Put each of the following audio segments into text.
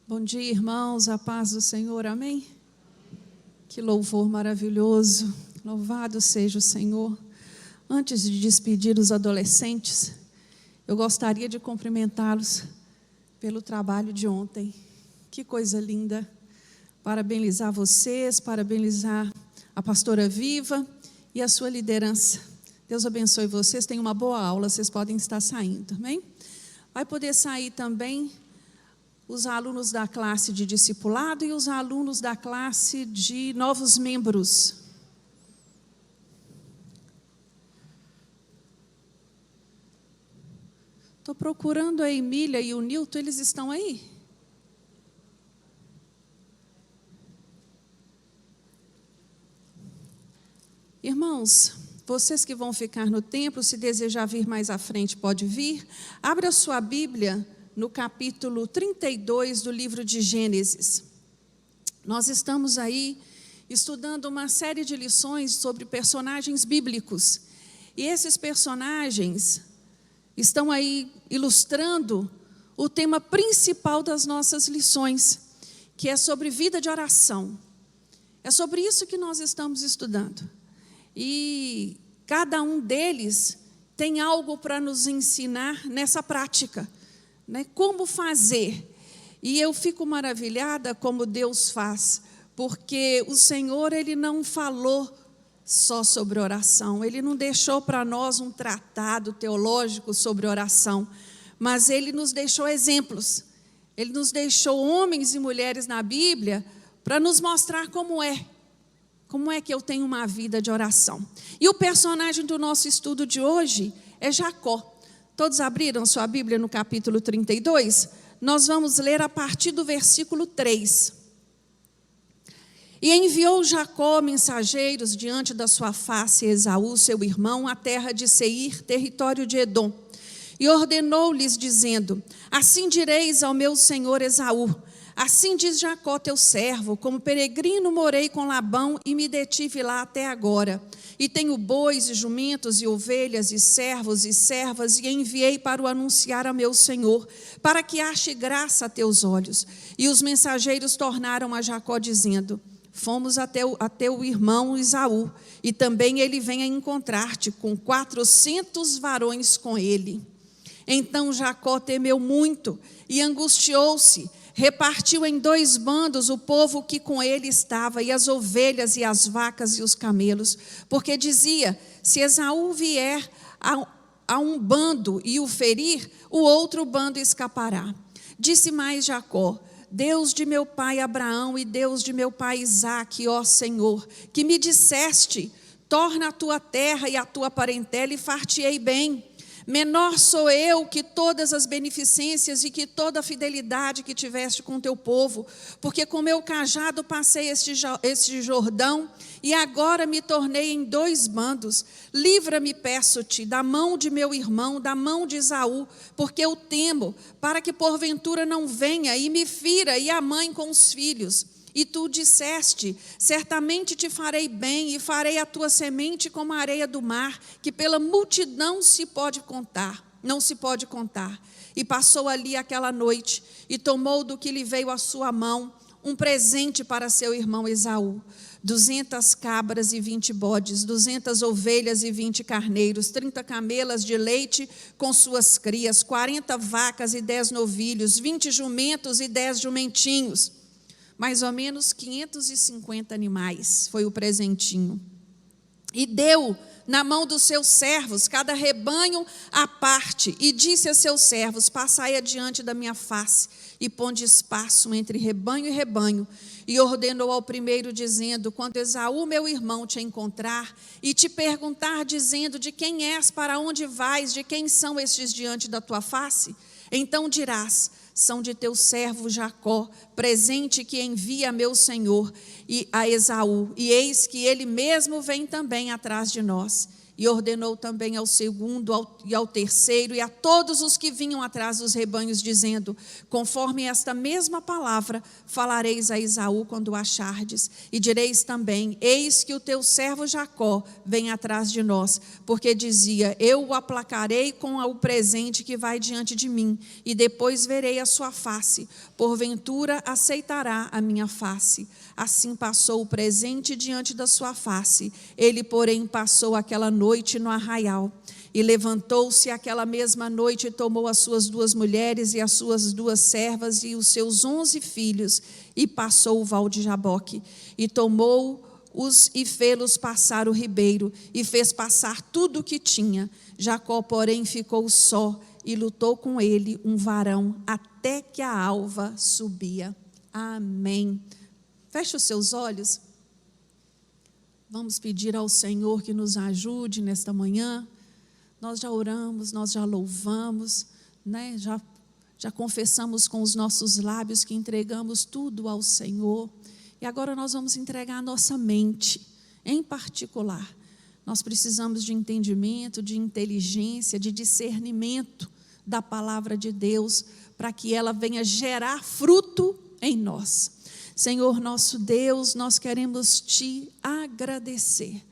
Bom dia, irmãos, a paz do Senhor, amém? Que louvor maravilhoso, louvado seja o Senhor. Antes de despedir os adolescentes, eu gostaria de cumprimentá-los pelo trabalho de ontem. Que coisa linda, parabenizar vocês, parabenizar a pastora Viva e a sua liderança. Deus abençoe vocês, tenham uma boa aula, vocês podem estar saindo, amém? Vai poder sair também os alunos da classe de discipulado e os alunos da classe de novos membros. Estou procurando a Emília e o Nilton, eles estão aí? Irmãos, vocês que vão ficar no templo, se desejar vir mais à frente, pode vir. Abra sua Bíblia no capítulo 32 do livro de Gênesis. Nós estamos aí estudando uma série de lições sobre personagens bíblicos. E esses personagens estão aí ilustrando o tema principal das nossas lições, que é sobre vida de oração. É sobre isso que nós estamos estudando. E cada um deles tem algo para nos ensinar nessa prática. Como fazer? E eu fico maravilhada como Deus faz, porque o Senhor, Ele não falou só sobre oração, Ele não deixou para nós um tratado teológico sobre oração, mas Ele nos deixou exemplos, Ele nos deixou homens e mulheres na Bíblia para nos mostrar como é que eu tenho uma vida de oração. E o personagem do nosso estudo de hoje é Jacó. Todos abriram sua Bíblia no capítulo 32? Nós vamos ler a partir do versículo 3. E enviou Jacó mensageiros diante da sua face Esaú, seu irmão, à terra de Seir, território de Edom. E ordenou-lhes, dizendo: assim direis ao meu senhor Esaú: assim diz Jacó teu servo, como peregrino morei com Labão e me detive lá até agora. E tenho bois e jumentos e ovelhas e servos e servas, e enviei para o anunciar a meu senhor, para que ache graça a teus olhos. E os mensageiros tornaram a Jacó, dizendo: fomos até o irmão Esaú, e também ele vem a encontrar-te, com 400 varões com ele. Então Jacó temeu muito e angustiou-se, repartiu em 2 bandos o povo que com ele estava, e as ovelhas e as vacas e os camelos, porque dizia: se Esaú vier a um bando e o ferir, o outro bando escapará. Disse mais Jacó: Deus de meu pai Abraão e Deus de meu pai Isaque, ó Senhor, que me disseste: torna a tua terra e a tua parentela e far-te-ei bem. Menor sou eu que todas as beneficências e que toda a fidelidade que tiveste com teu povo, porque com meu cajado passei este Jordão, e agora me tornei em 2 bandos. Livra-me, peço-te, da mão de meu irmão, da mão de Esaú, porque eu temo, para que porventura não venha e me fira, e a mãe com os filhos. E tu disseste: certamente te farei bem, e farei a tua semente como a areia do mar, que pela multidão não se pode contar. E passou ali aquela noite, e tomou do que lhe veio à sua mão um presente para seu irmão Esaú: 200 cabras e 20 bodes, 200 ovelhas e 20 carneiros, 30 camelas de leite com suas crias, 40 vacas e 10 novilhos, 20 jumentos e 10 jumentinhos. Mais ou menos 550 animais, foi o presentinho. E deu na mão dos seus servos cada rebanho à parte, e disse a seus servos: passai adiante da minha face, e ponde espaço entre rebanho e rebanho. E ordenou ao primeiro, dizendo: quando Esaú, meu irmão, te encontrar e te perguntar, dizendo: de quem és, para onde vais, de quem são estes diante da tua face? Então dirás: são de teu servo Jacó, presente que envia a meu senhor e a Esaú, e eis que ele mesmo vem também atrás de nós. E ordenou também ao segundo e ao terceiro e a todos os que vinham atrás dos rebanhos, dizendo: conforme esta mesma palavra falareis a Esaú quando o achardes, e direis também: eis que o teu servo Jacó vem atrás de nós, porque dizia: eu o aplacarei com o presente que vai diante de mim, e depois verei a sua face, porventura aceitará a minha face. Assim passou o presente diante da sua face. Ele, porém, passou aquela noite no arraial. E levantou-se aquela mesma noite e tomou as suas 2 mulheres e as suas 2 servas e os seus 11 filhos, e passou o val de Jaboque. E tomou-os e fê-los passar o ribeiro, e fez passar tudo o que tinha. Jacó, porém, ficou só, e lutou com ele um varão, até que a alva subia. Amém. Feche os seus olhos. Vamos pedir ao Senhor que nos ajude nesta manhã. Nós já oramos, nós já louvamos, né? Já confessamos com os nossos lábios que entregamos tudo ao Senhor. E agora nós vamos entregar a nossa mente, em particular. Nós precisamos de entendimento, de inteligência, de discernimento da palavra de Deus, para que ela venha gerar fruto em nós. Senhor nosso Deus, nós queremos te agradecer.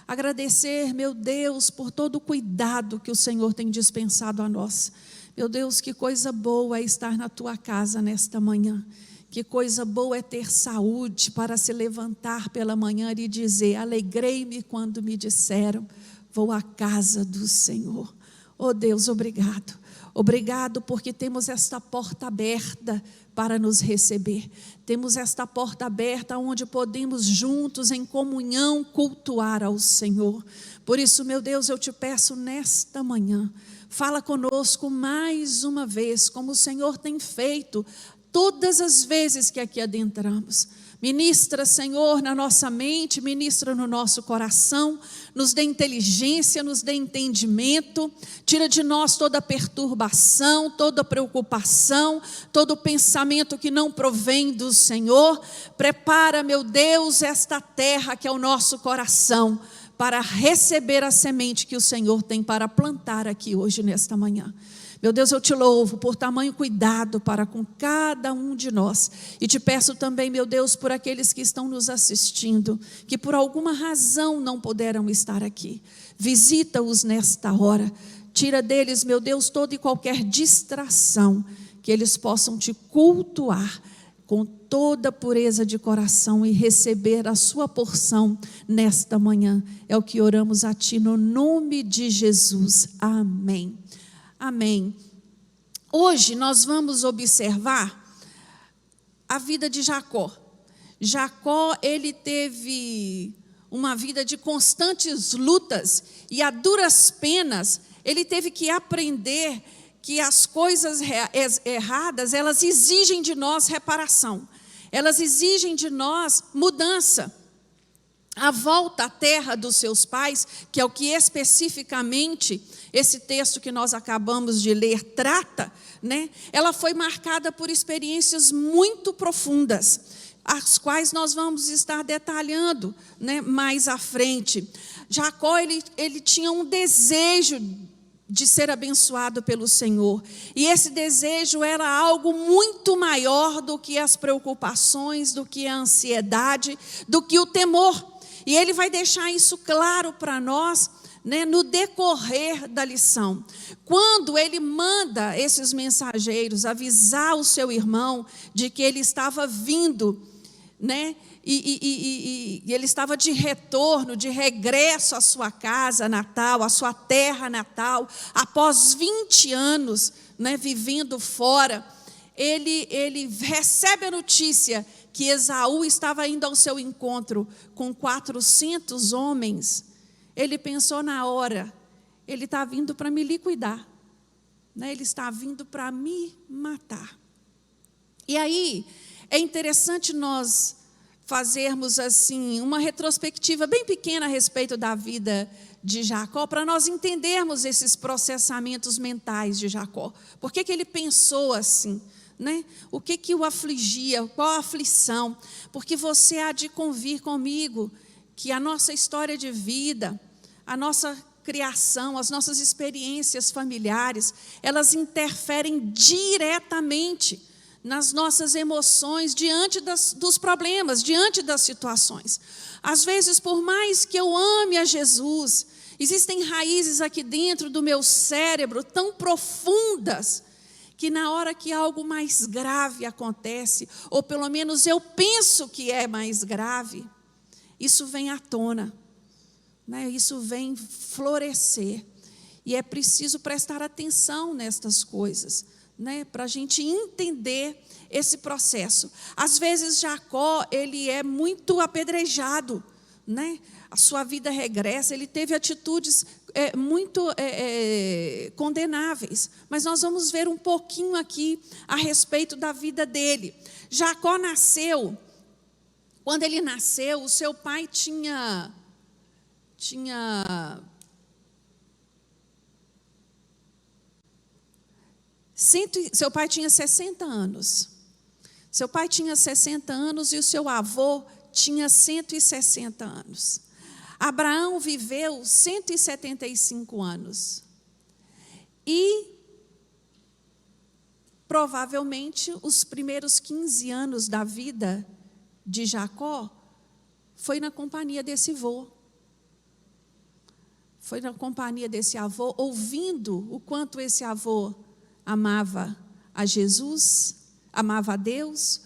Agradecer, meu Deus, por todo o cuidado que o Senhor tem dispensado a nós. Meu Deus, que coisa boa é estar na tua casa nesta manhã. Que coisa boa é ter saúde para se levantar pela manhã e dizer: alegrei-me quando me disseram, vou à casa do Senhor. Oh Deus, obrigado. Obrigado porque temos esta porta aberta para nos receber. Temos esta porta aberta onde podemos juntos em comunhão cultuar ao Senhor. Por isso, meu Deus, eu te peço nesta manhã, fala conosco mais uma vez, como o Senhor tem feito todas as vezes que aqui adentramos. Ministra, Senhor, na nossa mente, ministra no nosso coração, nos dê inteligência, nos dê entendimento, tira de nós toda perturbação, toda preocupação, todo pensamento que não provém do Senhor. Prepara, meu Deus, esta terra que é o nosso coração, para receber a semente que o Senhor tem para plantar aqui hoje, nesta manhã. Meu Deus, eu te louvo por tamanho cuidado para com cada um de nós. E te peço também, meu Deus, por aqueles que estão nos assistindo, que por alguma razão não puderam estar aqui. Visita-os nesta hora. Tira deles, meu Deus, toda e qualquer distração, que eles possam te cultuar com toda pureza de coração e receber a sua porção nesta manhã. É o que oramos a ti no nome de Jesus. Amém. Amém. Hoje nós vamos observar a vida de Jacó. Jacó, ele teve uma vida de constantes lutas e a duras penas ele teve que aprender que as coisas erradas, elas exigem de nós reparação. Elas exigem de nós mudança. A volta à terra dos seus pais, que é o que especificamente esse texto que nós acabamos de ler trata, né? Ela foi marcada por experiências muito profundas, as quais nós vamos estar detalhando, né, mais à frente. Jacó, ele tinha um desejo de ser abençoado pelo Senhor, e esse desejo era algo muito maior do que as preocupações, do que a ansiedade, do que o temor. E ele vai deixar isso claro para nós, né, no decorrer da lição. Quando ele manda esses mensageiros avisar o seu irmão de que ele estava vindo, né, e ele estava de retorno, de regresso à sua casa natal, à sua terra natal, após 20 anos, né, vivendo fora, ele recebe a notícia que Esaú estava indo ao seu encontro com 400 homens. Ele pensou na hora, ele está vindo para me liquidar, né? Ele está vindo para me matar. E aí, é interessante nós fazermos assim uma retrospectiva bem pequena a respeito da vida de Jacó, para nós entendermos esses processamentos mentais de Jacó. Por que ele pensou assim? Né? O que o afligia, qual a aflição? Porque você há de convir comigo que a nossa história de vida, a nossa criação, as nossas experiências familiares, elas interferem diretamente nas nossas emoções diante dos problemas, diante das situações. Às vezes, por mais que eu ame a Jesus, existem raízes aqui dentro do meu cérebro tão profundas, que na hora que algo mais grave acontece, ou pelo menos eu penso que é mais grave, isso vem à tona, né? Isso vem florescer. E é preciso prestar atenção nestas coisas, né? Para a gente entender esse processo. Às vezes Jacó, ele é muito apedrejado, né? A sua vida regressa, ele teve atitudes muito condenáveis. Mas nós vamos ver um pouquinho aqui a respeito da vida dele. Jacó nasceu, quando ele nasceu, o seu pai seu pai tinha 60 anos. Seu pai tinha 60 anos e o seu avô tinha 160 anos. Abraão viveu 175 anos. E, provavelmente, os primeiros 15 anos da vida de Jacó foi na companhia desse avô. Foi na companhia desse avô, ouvindo o quanto esse avô amava a Jesus, amava a Deus,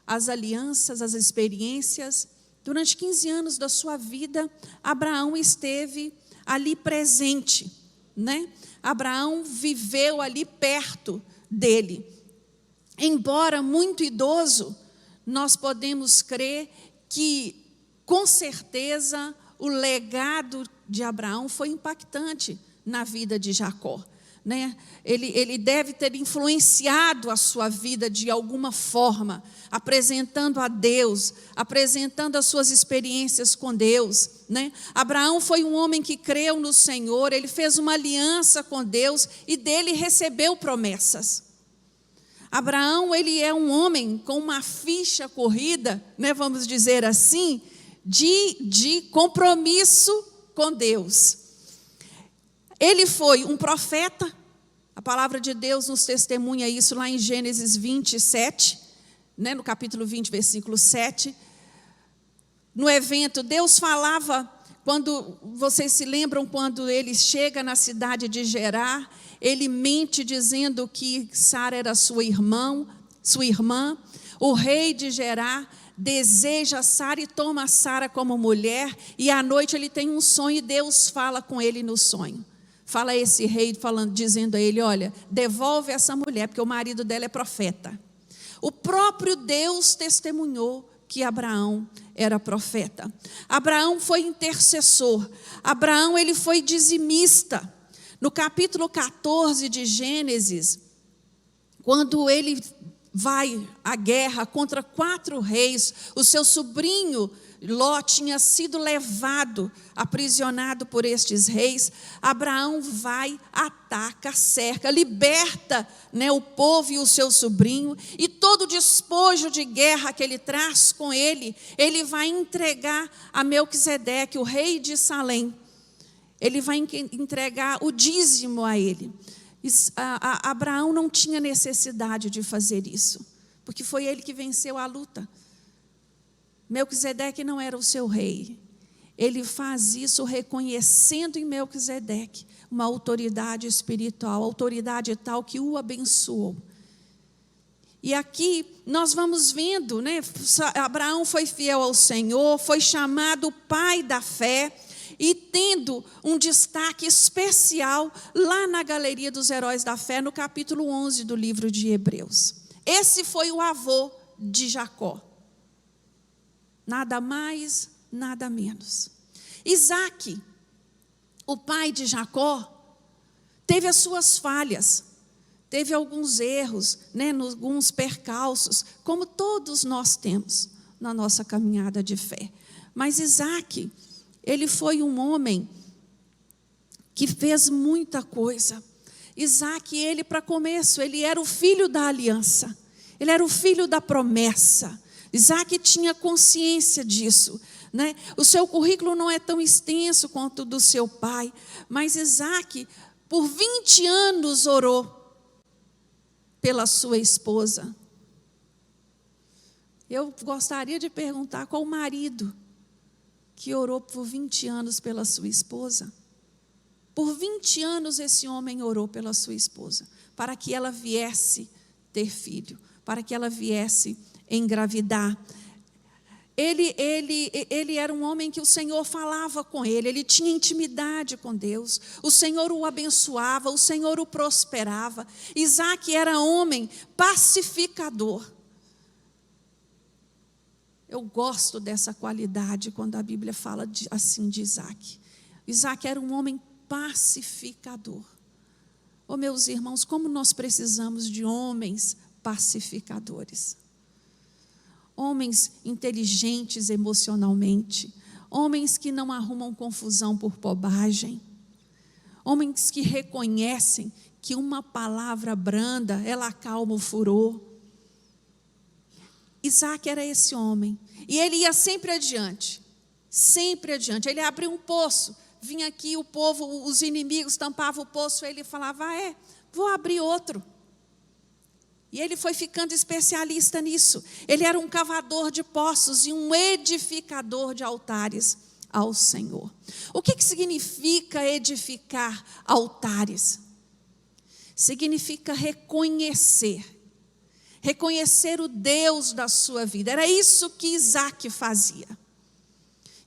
as alianças, as experiências. Durante 15 anos da sua vida, Abraão esteve ali presente, né? Abraão viveu ali perto dele. Embora muito idoso, nós podemos crer que, com certeza, o legado de Abraão foi impactante na vida de Jacó, né? Ele deve ter influenciado a sua vida de alguma forma, apresentando a Deus, apresentando as suas experiências com Deus, né? Abraão foi um homem que creu no Senhor, ele fez uma aliança com Deus e dele recebeu promessas. Abraão, ele é um homem com uma ficha corrida, né, vamos dizer assim, de compromisso com Deus. Ele foi um profeta, a palavra de Deus nos testemunha isso lá em Gênesis 27, né, no capítulo 20, versículo 7. No evento, Deus falava, quando vocês se lembram, quando ele chega na cidade de Gerar, ele mente dizendo que Sara era sua irmã. O rei de Gerar deseja Sara e toma Sara como mulher, e à noite ele tem um sonho e Deus fala com ele no sonho. Fala esse rei, dizendo a ele, olha, devolve essa mulher, porque o marido dela é profeta. O próprio Deus testemunhou que Abraão era profeta. Abraão foi intercessor. Abraão, ele foi dizimista. No capítulo 14 de Gênesis, quando ele vai à guerra contra 4 reis, o seu sobrinho Ló tinha sido levado, aprisionado por estes reis. Abraão vai, ataca, cerca, liberta, né, o povo e o seu sobrinho, e todo o despojo de guerra que ele traz com ele, ele vai entregar a Melquisedeque, o rei de Salém. Ele vai entregar o dízimo a ele. Abraão não tinha necessidade de fazer isso, porque foi ele que venceu a luta. Melquisedeque não era o seu rei. Ele faz isso reconhecendo em Melquisedeque uma autoridade espiritual, autoridade tal que o abençoou. E aqui nós vamos vendo, né? Abraão foi fiel ao Senhor, foi chamado pai da fé, e tendo um destaque especial lá na galeria dos heróis da fé, no capítulo 11 do livro de Hebreus. Esse foi o avô de Jacó. Nada mais, nada menos. Isaque, o pai de Jacó, teve as suas falhas, teve alguns erros, né, alguns percalços, como todos nós temos na nossa caminhada de fé. Mas Isaque, ele foi um homem que fez muita coisa. Isaque, ele, para começo, ele era o filho da aliança, ele era o filho da promessa. Isaque tinha consciência disso, né? O seu currículo não é tão extenso quanto o do seu pai, mas Isaac, por 20 anos, orou pela sua esposa. Eu gostaria de perguntar qual o marido que orou por 20 anos pela sua esposa. Por 20 anos esse homem orou pela sua esposa, para que ela viesse ter filho, para que ela viesse engravidar. Ele era um homem que o Senhor falava com ele tinha intimidade com Deus, o Senhor o abençoava, o Senhor o prosperava. Isaac era homem pacificador. Eu gosto dessa qualidade quando a Bíblia fala assim de Isaac. Isaac era um homem pacificador. Oh, meus irmãos, como nós precisamos de homens pacificadores. Homens inteligentes emocionalmente, homens que não arrumam confusão por bobagem, homens que reconhecem que uma palavra branda, ela acalma o furor. Isaac era esse homem, e ele ia sempre adiante, ele abriu um poço, vinha aqui o povo, os inimigos tampavam o poço, ele falava, vou abrir outro. E ele foi ficando especialista nisso. Ele era um cavador de poços e um edificador de altares ao Senhor. O que significa edificar altares? Significa reconhecer o Deus da sua vida. Era isso que Isaac fazia.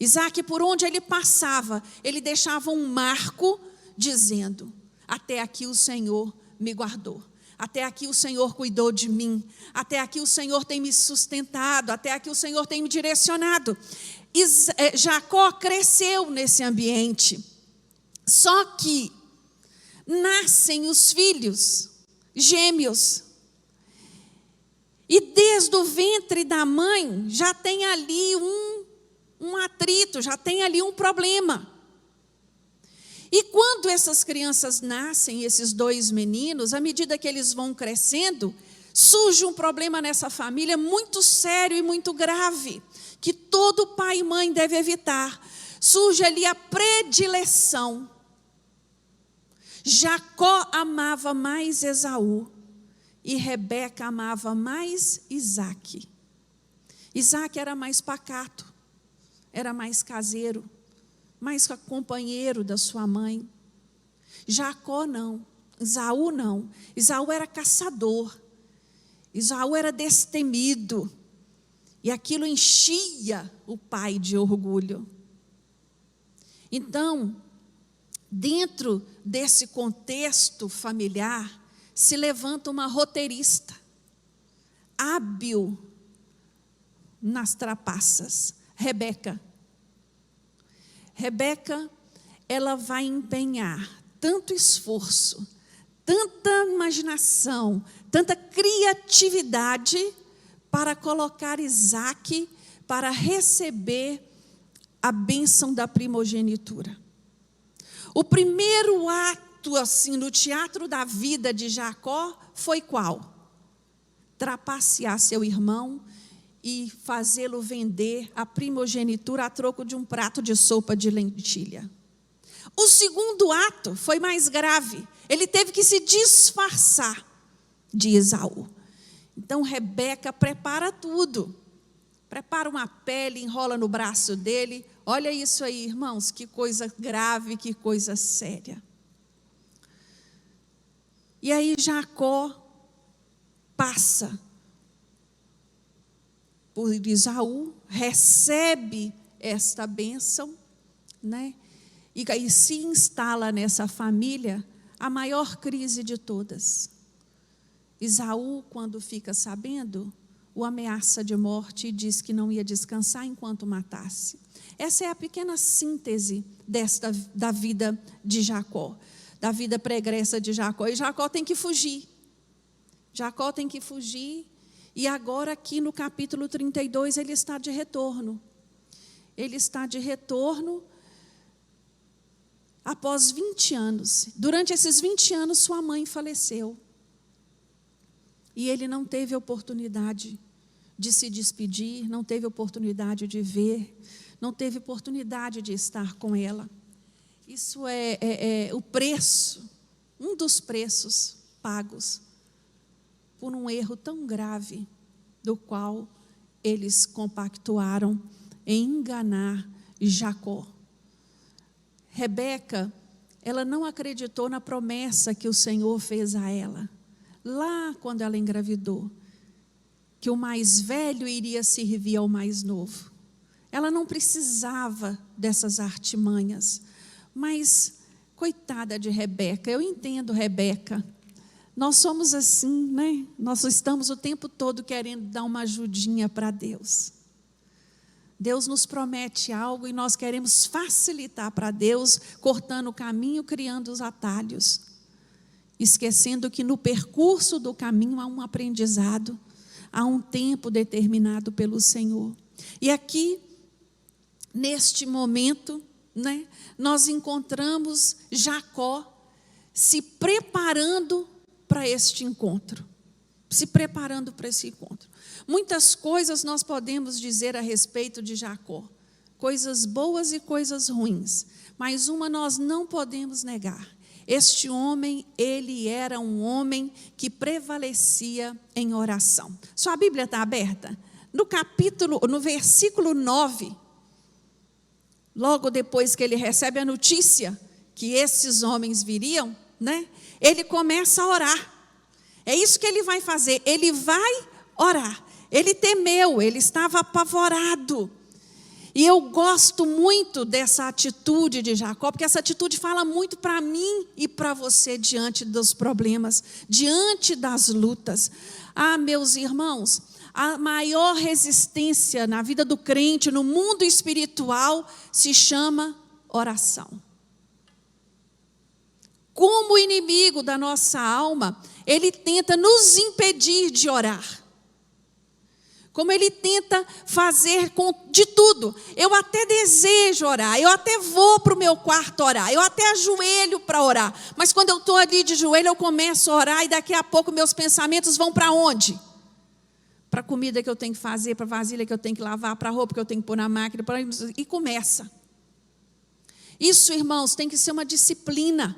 Isaac, por onde ele passava, ele deixava um marco dizendo, até aqui o Senhor me guardou. Até aqui o Senhor cuidou de mim, até aqui o Senhor tem me sustentado, até aqui o Senhor tem me direcionado. Jacó cresceu nesse ambiente, só que nascem os filhos gêmeos, e desde o ventre da mãe já tem ali um atrito, já tem ali um problema. E quando essas crianças nascem, esses dois meninos, à medida que eles vão crescendo, surge um problema nessa família muito sério e muito grave, que todo pai e mãe deve evitar. Surge ali a predileção. Jacó amava mais Esaú e Rebeca amava mais Isaac. Isaac era mais pacato, era mais caseiro, mais companheiro da sua mãe. Jacó não, Esaú não. Esaú era caçador, Esaú era destemido, e aquilo enchia o pai de orgulho. Então, dentro desse contexto familiar, se levanta uma roteirista, hábil nas trapaças, Rebeca. Rebeca, ela vai empenhar tanto esforço, tanta imaginação, tanta criatividade para colocar Isaac para receber a bênção da primogenitura. O primeiro ato assim no teatro da vida de Jacó foi qual? Trapacear seu irmão e fazê-lo vender a primogenitura a troco de um prato de sopa de lentilha. O segundo ato foi mais grave. Ele teve que se disfarçar de Esaú. Então Rebeca prepara tudo. Prepara uma pele, enrola no braço dele. Olha isso aí, irmãos, que coisa grave, que coisa séria. E aí Jacó passa por Esaú, recebe esta bênção, né? E aí se instala nessa família a maior crise de todas. Esaú, quando fica sabendo, o ameaça de morte e diz que não ia descansar enquanto matasse. Essa é a pequena síntese da vida de Jacó, da vida pregressa de Jacó. E Jacó tem que fugir. Jacó tem que fugir. E agora aqui no capítulo 32 ele está de retorno. Ele está de retorno após 20 anos. Durante esses 20 anos sua mãe faleceu. E ele não teve oportunidade de se despedir, não teve oportunidade de ver, não teve oportunidade de estar com ela. Isso é o preço, um dos preços pagos por um erro tão grave, do qual eles compactuaram em enganar Jacó. Rebeca, ela não acreditou na promessa que o Senhor fez a ela, lá quando ela engravidou, que o mais velho iria servir ao mais novo. Ela não precisava dessas artimanhas, mas, coitada de Rebeca, eu entendo Rebeca. Nós somos assim, né? Nós estamos o tempo todo querendo dar uma ajudinha para Deus. Deus nos promete algo e nós queremos facilitar para Deus, cortando o caminho, criando os atalhos, esquecendo que no percurso do caminho há um aprendizado, há um tempo determinado pelo Senhor. E aqui, neste momento, né, nós encontramos Jacó se preparando para este encontro. Se preparando para esse encontro. Muitas coisas nós podemos dizer a respeito de Jacó. Coisas boas e coisas ruins. Mas uma nós não podemos negar. Este homem, ele era um homem que prevalecia em oração. Sua Bíblia está aberta? No versículo 9, logo depois que ele recebe a notícia que esses homens viriam, né? Ele começa a orar. É isso que ele vai fazer, ele vai orar. Ele temeu, ele estava apavorado. E eu gosto muito dessa atitude de Jacó, porque essa atitude fala muito para mim e para você diante dos problemas, diante das lutas. Ah, meus irmãos, a maior resistência na vida do crente, no mundo espiritual, se chama oração. Como o inimigo da nossa alma, ele tenta nos impedir de orar. Como ele tenta fazer de tudo. Eu até desejo orar, eu até vou para o meu quarto orar, eu até ajoelho para orar. Mas quando eu estou ali de joelho, eu começo a orar e daqui a pouco meus pensamentos vão para onde? Para a comida que eu tenho que fazer, para a vasilha que eu tenho que lavar, para a roupa que eu tenho que pôr na máquina, e começa. Isso, irmãos, tem que ser uma disciplina.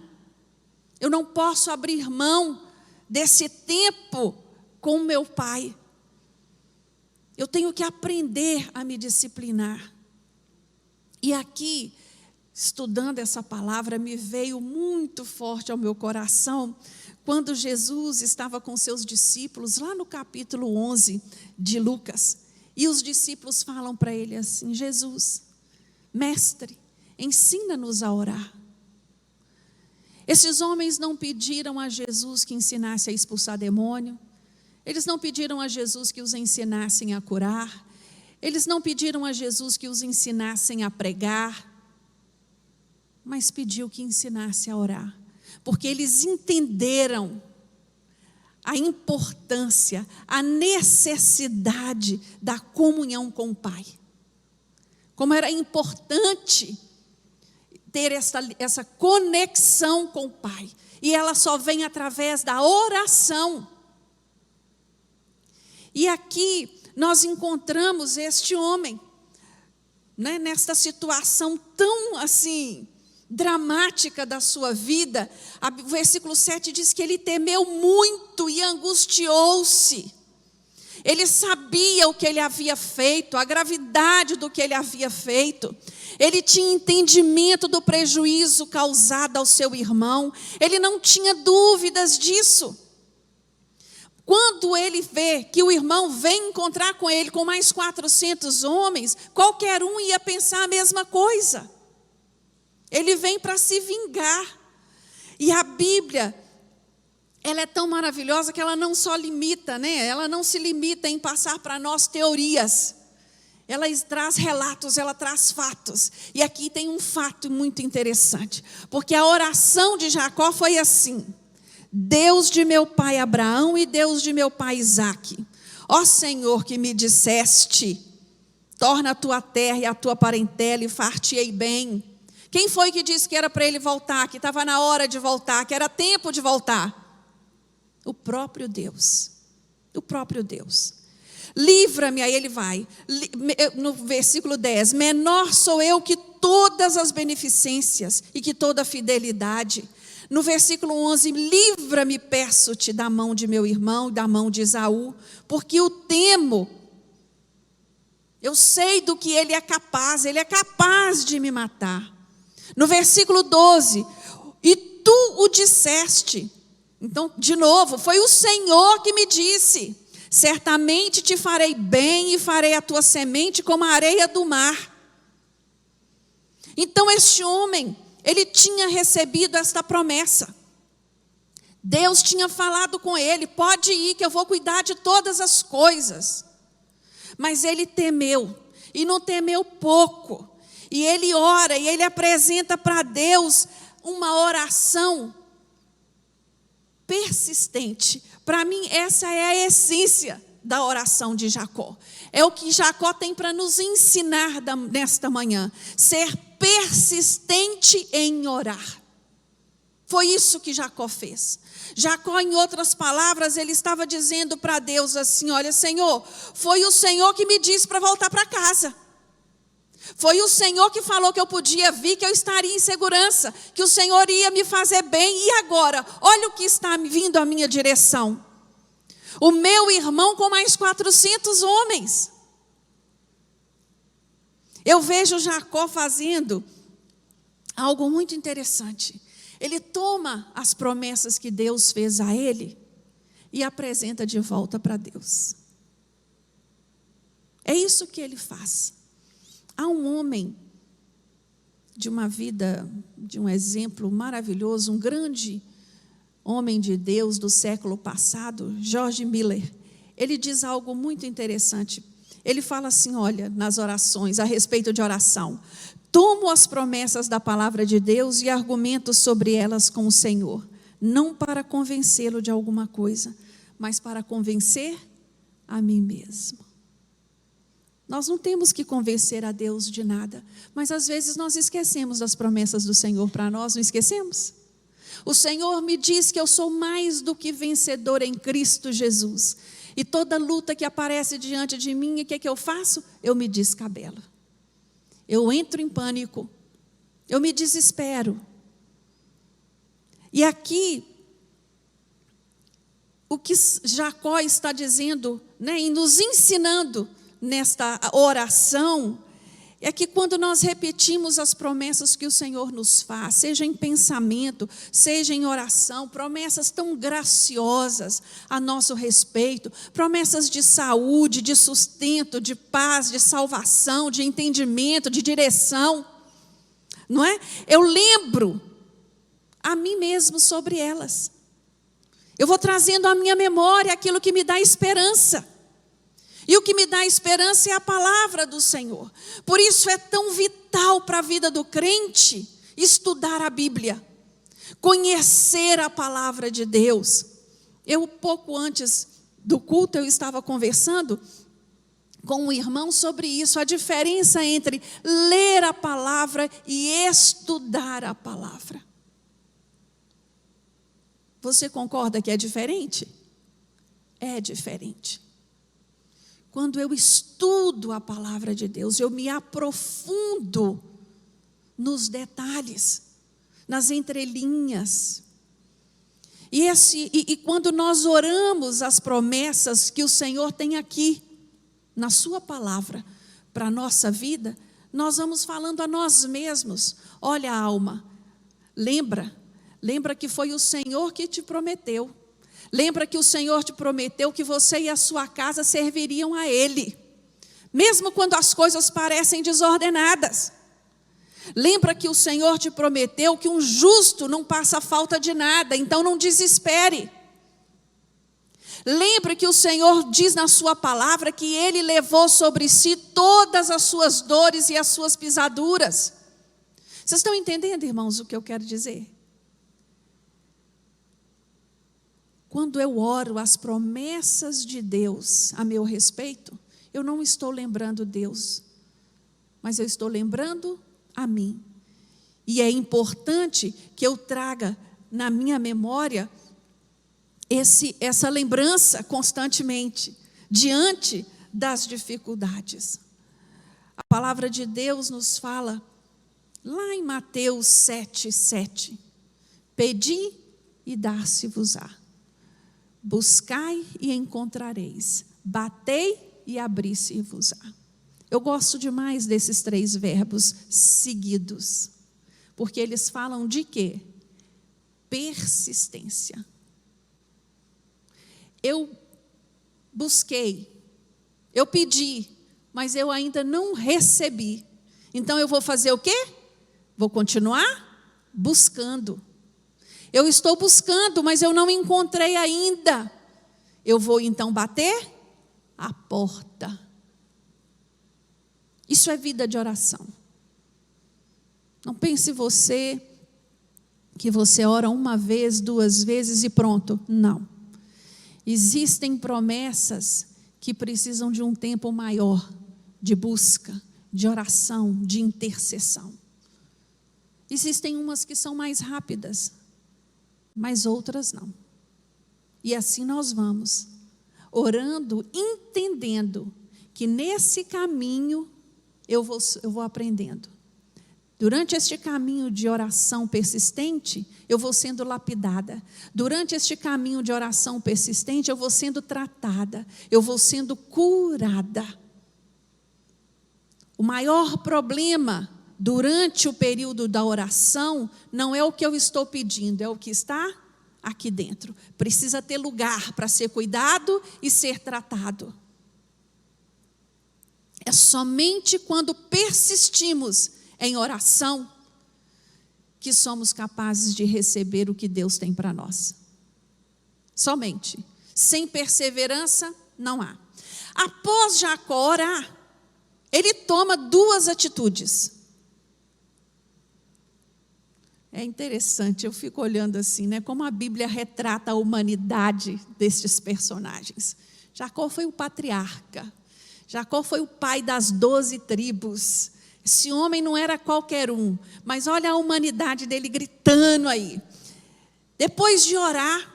Eu não posso abrir mão desse tempo com o meu pai. Eu tenho que aprender a me disciplinar. E aqui, estudando essa palavra, me veio muito forte ao meu coração, quando Jesus estava com seus discípulos, lá no capítulo 11 de Lucas, e os discípulos falam para ele assim: Jesus, mestre, ensina-nos a orar. Esses homens não pediram a Jesus que ensinasse a expulsar demônio. Eles não pediram a Jesus que os ensinassem a curar. Eles não pediram a Jesus que os ensinassem a pregar. Mas pediu que ensinasse a orar. Porque eles entenderam a importância, a necessidade da comunhão com o Pai. Como era importante ter essa conexão com o Pai. E ela só vem através da oração. E aqui nós encontramos este homem, né, nesta situação tão assim dramática da sua vida. O versículo 7 diz que ele temeu muito e angustiou-se. Ele sabia o que ele havia feito, a gravidade do que ele havia feito. Ele tinha entendimento do prejuízo causado ao seu irmão. Ele não tinha dúvidas disso. Quando ele vê que o irmão vem encontrar com ele com mais 400 homens, qualquer um ia pensar a mesma coisa. Ele vem para se vingar. E a Bíblia, ela é tão maravilhosa que ela não só limita, né? Ela não se limita em passar para nós teorias. Ela traz relatos, ela traz fatos. E aqui tem um fato muito interessante. Porque a oração de Jacó foi assim: Deus de meu pai Abraão e Deus de meu pai Isaque, ó Senhor que me disseste, torna a tua terra e a tua parentela e far-te-ei bem. Quem foi que disse que era para ele voltar, que estava na hora de voltar, que era tempo de voltar? O próprio Deus. O próprio Deus. Livra-me, aí ele vai, no versículo 10, menor sou eu que todas as beneficências e que toda a fidelidade. No versículo 11, livra-me, peço-te, da mão de meu irmão e da mão de Esaú, porque o temo. Eu sei do que ele é capaz de me matar. No versículo 12, e tu o disseste. Então, de novo, foi o Senhor que me disse: certamente te farei bem e farei a tua semente como a areia do mar. Então este homem, ele tinha recebido esta promessa. Deus tinha falado com ele: pode ir que eu vou cuidar de todas as coisas. Mas ele temeu, e não temeu pouco. E ele ora, e ele apresenta para Deus uma oração persistente. Para mim, essa é a essência da oração de Jacó. É o que Jacó tem para nos ensinar nesta manhã. Ser persistente em orar. Foi isso que Jacó fez. Jacó, em outras palavras, ele estava dizendo para Deus assim: olha, Senhor, foi o Senhor que me disse para voltar para casa. Foi o Senhor que falou que eu podia vir, que eu estaria em segurança, que o Senhor ia me fazer bem. E agora, olha o que está vindo à minha direção. O meu irmão com mais 400 homens. Eu vejo Jacó fazendo algo muito interessante. Ele toma as promessas que Deus fez a ele e apresenta de volta para Deus. É isso que ele faz. Há um homem de uma vida, de um exemplo maravilhoso, um grande homem de Deus do século passado, George Miller. Ele diz algo muito interessante. Ele fala assim, olha, nas orações, a respeito de oração: tomo as promessas da palavra de Deus e argumento sobre elas com o Senhor, não para convencê-lo de alguma coisa, mas para convencer a mim mesmo. Nós não temos que convencer a Deus de nada, mas às vezes nós esquecemos das promessas do Senhor para nós, não esquecemos? O Senhor me diz que eu sou mais do que vencedor em Cristo Jesus. E toda luta que aparece diante de mim, o que eu faço? Eu me descabelo. Eu entro em pânico. Eu me desespero. E aqui, o que Jacó está dizendo, né, e nos ensinando nesta oração, é que quando nós repetimos as promessas que o Senhor nos faz, seja em pensamento, seja em oração, promessas tão graciosas a nosso respeito, promessas de saúde, de sustento, de paz, de salvação, de entendimento, de direção, não é? Eu lembro a mim mesmo sobre elas. Eu vou trazendo à minha memória aquilo que me dá esperança. E o que me dá esperança é a palavra do Senhor. Por isso é tão vital para a vida do crente estudar a Bíblia, conhecer a palavra de Deus. Eu, pouco antes do culto, eu estava conversando com um irmão sobre isso, a diferença entre ler a palavra e estudar a palavra. Você concorda que é diferente? É diferente. Quando eu estudo a palavra de Deus, eu me aprofundo nos detalhes, nas entrelinhas. E quando nós oramos as promessas que o Senhor tem aqui, na sua palavra, para a nossa vida, nós vamos falando a nós mesmos: olha, alma, lembra que foi o Senhor que te prometeu. Lembra que o Senhor te prometeu que você e a sua casa serviriam a Ele, mesmo quando as coisas parecem desordenadas. Lembra que o Senhor te prometeu que um justo não passa falta de nada, então não desespere. Lembra que o Senhor diz na sua palavra que Ele levou sobre si todas as suas dores e as suas pisaduras. Vocês estão entendendo, irmãos, o que eu quero dizer? Quando eu oro as promessas de Deus a meu respeito, eu não estou lembrando Deus, mas eu estou lembrando a mim. E é importante que eu traga na minha memória essa lembrança constantemente, diante das dificuldades. A palavra de Deus nos fala, lá em Mateus 7:7, pedi e dar-se-vos-á, buscai e encontrareis, batei e abrir-se-vos-á. Eu gosto demais desses 3 verbos seguidos, porque eles falam de quê? Persistência. Eu busquei, eu pedi, mas eu ainda não recebi. Então eu vou fazer o quê? Vou continuar buscando. Eu estou buscando, mas eu não encontrei ainda. Eu vou então bater a porta. Isso é vida de oração. Não pense você que você ora uma vez, 2 vezes e pronto. Não. Existem promessas que precisam de um tempo maior de busca, de oração, de intercessão. Existem umas que são mais rápidas, mas outras não. E assim nós vamos, orando, entendendo que nesse caminho eu vou aprendendo. Durante este caminho de oração persistente, eu vou sendo lapidada. Durante este caminho de oração persistente, eu vou sendo tratada. Eu vou sendo curada. O maior problema durante o período da oração não é o que eu estou pedindo, é o que está aqui dentro. Precisa ter lugar para ser cuidado e ser tratado. É somente quando persistimos em oração que somos capazes de receber o que Deus tem para nós. Somente. Sem perseverança, não há. Após Jacó orar, ele toma 2 atitudes. É interessante, eu fico olhando assim, né, como a Bíblia retrata a humanidade destes personagens. Jacó foi o patriarca. Jacó foi o pai das 12 tribos. Esse homem não era qualquer um, mas olha a humanidade dele gritando aí. Depois de orar,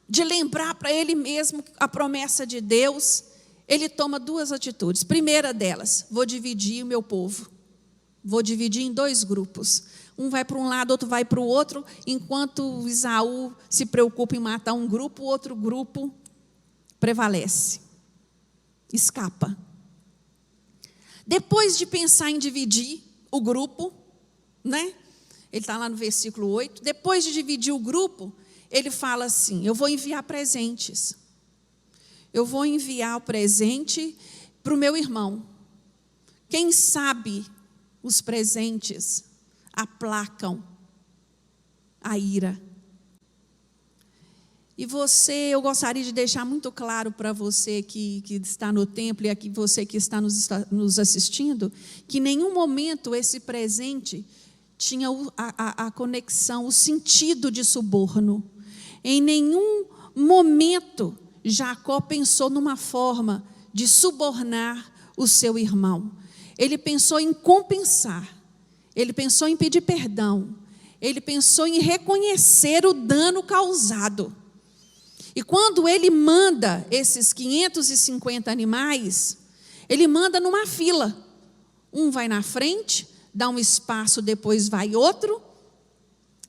de lembrar para ele mesmo a promessa de Deus, ele toma 2 atitudes. Primeira delas, vou dividir o meu povo. Vou dividir em 2 grupos. Um vai para um lado, outro vai para o outro, enquanto Esaú se preocupa em matar um grupo, o outro grupo prevalece, escapa. Depois de pensar em dividir o grupo, né? Ele está lá no versículo 8. Depois de dividir o grupo, ele fala assim: eu vou enviar presentes. Eu vou enviar o presente para o meu irmão. Quem sabe os presentes aplacam a ira. E eu gostaria de deixar muito claro para você que está no templo e aqui você que está nos assistindo, que em nenhum momento esse presente tinha a conexão, o sentido de suborno. Em nenhum momento Jacó pensou numa forma de subornar o seu irmão. Ele pensou em compensar, ele pensou em pedir perdão, ele pensou em reconhecer o dano causado. E quando ele manda esses 550 animais, ele manda numa fila. Um vai na frente, dá um espaço, depois vai outro,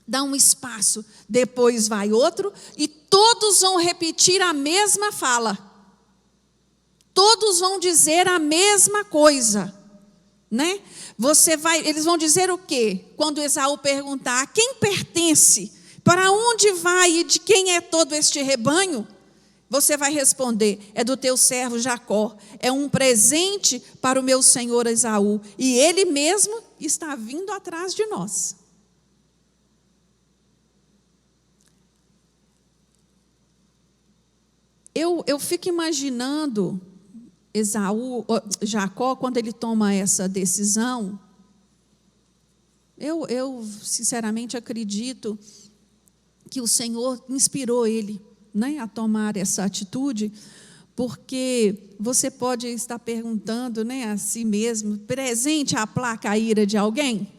dá um espaço, depois vai outro, e todos vão repetir a mesma fala. Todos vão dizer a mesma coisa, né? Eles vão dizer o quê? Quando Esaú perguntar: a quem pertence? Para onde vai e de quem é todo este rebanho? Você vai responder: é do teu servo Jacó. É um presente para o meu senhor Esaú. E ele mesmo está vindo atrás de nós. Eu fico imaginando Jacó, quando ele toma essa decisão. Eu sinceramente acredito que o Senhor inspirou ele, né, a tomar essa atitude, porque você pode estar perguntando, né, a si mesmo: presente aplaca a ira de alguém?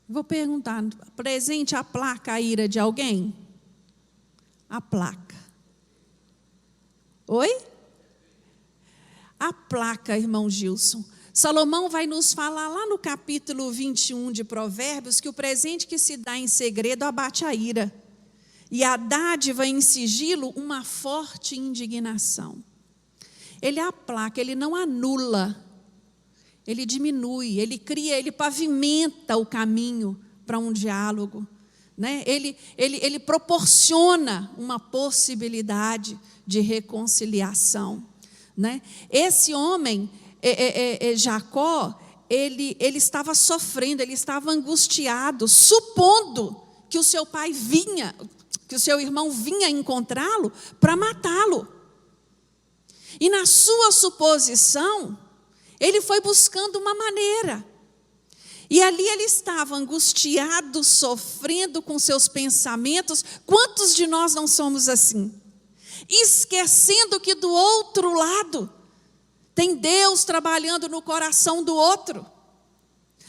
Vou perguntar: presente aplaca a ira de alguém? Aplaca. Oi? A placa, irmão Gilson. Salomão vai nos falar lá no capítulo 21 de Provérbios que o presente que se dá em segredo abate a ira, e a dádiva em sigilo uma forte indignação. Ele aplaca, ele não anula, ele diminui, ele cria, ele pavimenta o caminho para um diálogo, né? Ele proporciona uma possibilidade de reconciliação, né? Esse homem, Jacó, ele estava sofrendo, ele estava angustiado, supondo que o seu pai vinha, que o seu irmão vinha encontrá-lo para matá-lo. E na sua suposição, ele foi buscando uma maneira. E ali ele estava angustiado, sofrendo com seus pensamentos. Quantos de nós não somos assim? Esquecendo que do outro lado tem Deus trabalhando no coração do outro,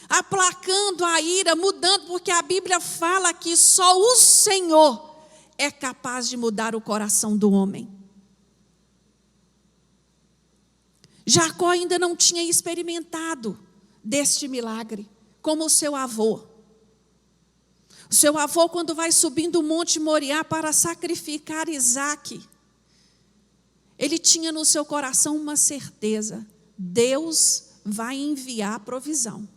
aplacando a ira, mudando, porque a Bíblia fala que só o Senhor é capaz de mudar o coração do homem. Jacó ainda não tinha experimentado deste milagre, como o seu avô. O seu avô, quando vai subindo o Monte Moriá para sacrificar Isaque, ele tinha no seu coração uma certeza: Deus vai enviar a provisão.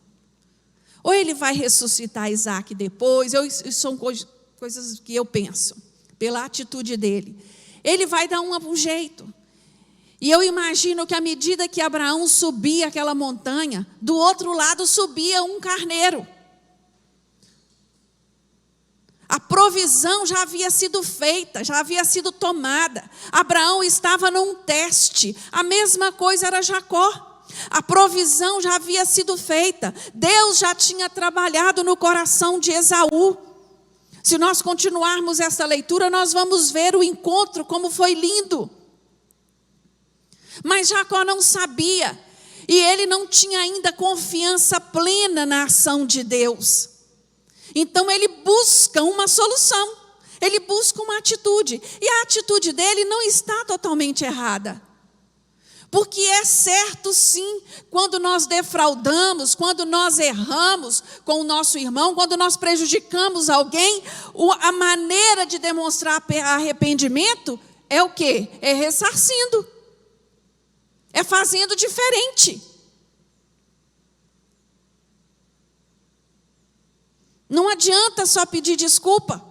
Ou ele vai ressuscitar Isaque depois, isso são coisas que eu penso, pela atitude dele. Ele vai dar um jeito. E eu imagino que à medida que Abraão subia aquela montanha, do outro lado subia um carneiro. A provisão já havia sido feita, já havia sido tomada. Abraão estava num teste. A mesma coisa era Jacó. A provisão já havia sido feita. Deus já tinha trabalhado no coração de Esaú. Se nós continuarmos essa leitura, nós vamos ver o encontro, como foi lindo. Mas Jacó não sabia, e ele não tinha ainda confiança plena na ação de Deus. Então ele busca uma solução, ele busca uma atitude, e a atitude dele não está totalmente errada. Porque é certo sim, quando nós defraudamos, quando nós erramos com o nosso irmão, quando nós prejudicamos alguém, a maneira de demonstrar arrependimento é o quê? É ressarcindo. É fazendo diferente. Não adianta só pedir desculpa.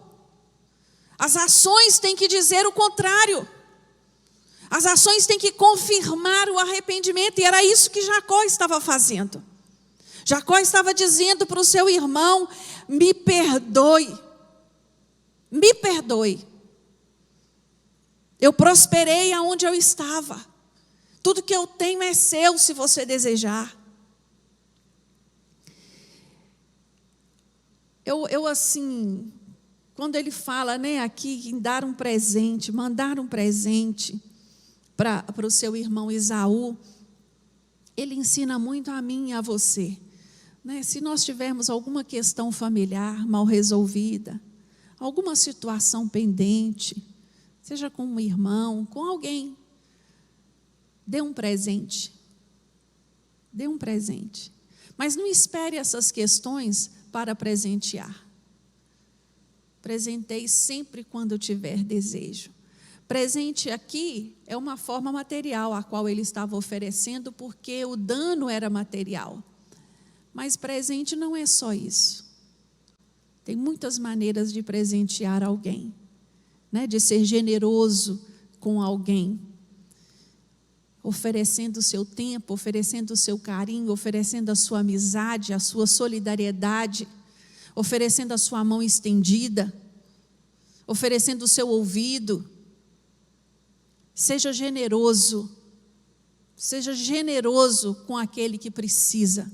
As ações têm que dizer o contrário. As ações têm que confirmar o arrependimento. E era isso que Jacó estava fazendo. Jacó estava dizendo para o seu irmão: me perdoe. Me perdoe. Eu prosperei aonde eu estava. Tudo que eu tenho é seu, se você desejar. Eu assim, quando ele fala, né, aqui em dar um presente, mandar um presente para o seu irmão Esaú, ele ensina muito a mim e a você, né? Se nós tivermos alguma questão familiar mal resolvida, alguma situação pendente, seja com um irmão, com alguém, dê um presente. Dê um presente. Mas não espere essas questões para presentear. Presenteie sempre quando tiver desejo. Presente aqui é uma forma material a qual ele estava oferecendo, porque o dano era material. Mas presente não é só isso. Tem muitas maneiras de presentear alguém, né? De ser generoso com alguém. Oferecendo o seu tempo, oferecendo o seu carinho, oferecendo a sua amizade, a sua solidariedade, oferecendo a sua mão estendida, oferecendo o seu ouvido. Seja generoso com aquele que precisa.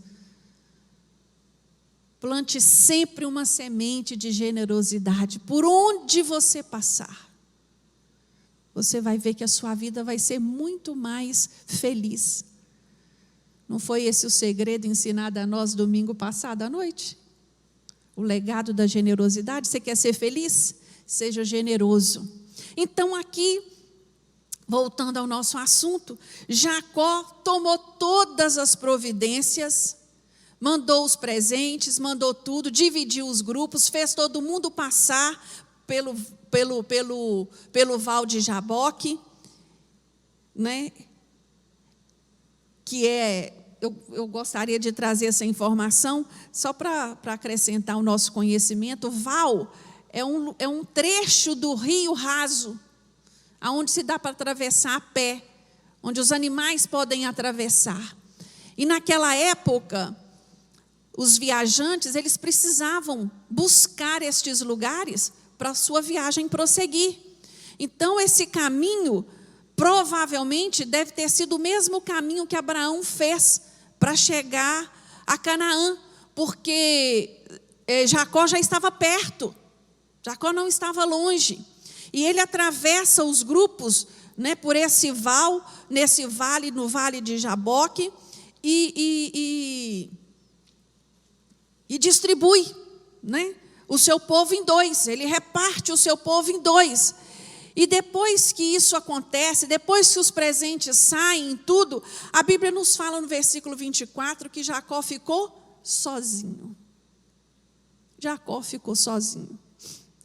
Plante sempre uma semente de generosidade, por onde você passar. Você vai ver que a sua vida vai ser muito mais feliz. Não foi esse o segredo ensinado a nós domingo passado à noite? O legado da generosidade. Você quer ser feliz? Seja generoso. Então aqui, voltando ao nosso assunto, Jacó tomou todas as providências, mandou os presentes, mandou tudo, dividiu os grupos, fez todo mundo passar pelo val de Jaboque, né? Que eu gostaria de trazer essa informação, só para acrescentar o nosso conhecimento. O val é um trecho do rio raso, onde se dá para atravessar a pé, onde os animais podem atravessar. E naquela época, os viajantes, eles precisavam buscar estes lugares para a sua viagem prosseguir. Então, esse caminho, provavelmente, deve ter sido o mesmo caminho que Abraão fez para chegar a Canaã, porque Jacó já estava perto, Jacó não estava longe. E ele atravessa os grupos, né, por esse val, nesse vale, no vale de Jaboque, e distribui, né, o seu povo em dois. Ele reparte o seu povo em dois. E depois que isso acontece, depois que os presentes saem em tudo, a Bíblia nos fala no versículo 24 que Jacó ficou sozinho. Jacó ficou sozinho.